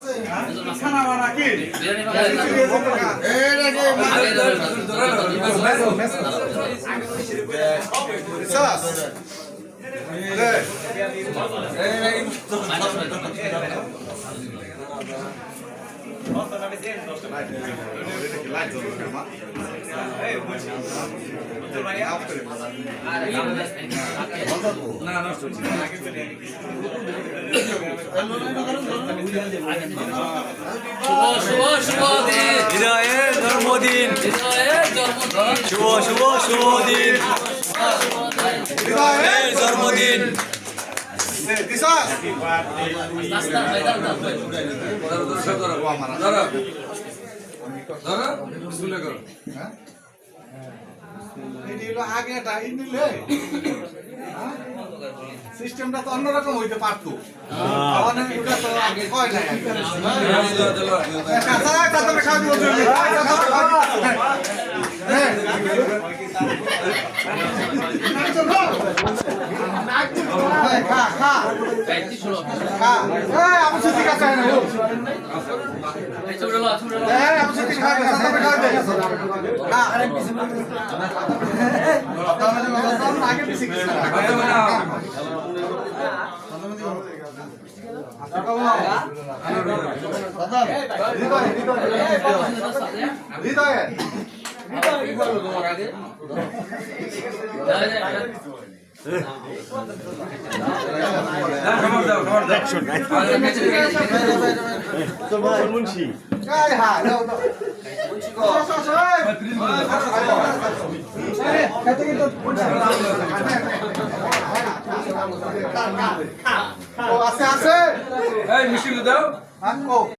খানা বানা কি হৃদয়ের জন্মদিন শুভ শুভ শুভ দিন হৃদয়ের জন্মদিন সিস্টেমটা তো অন্যরকম হইতে পারতো আগে কয় নাই মিষ্টি দাও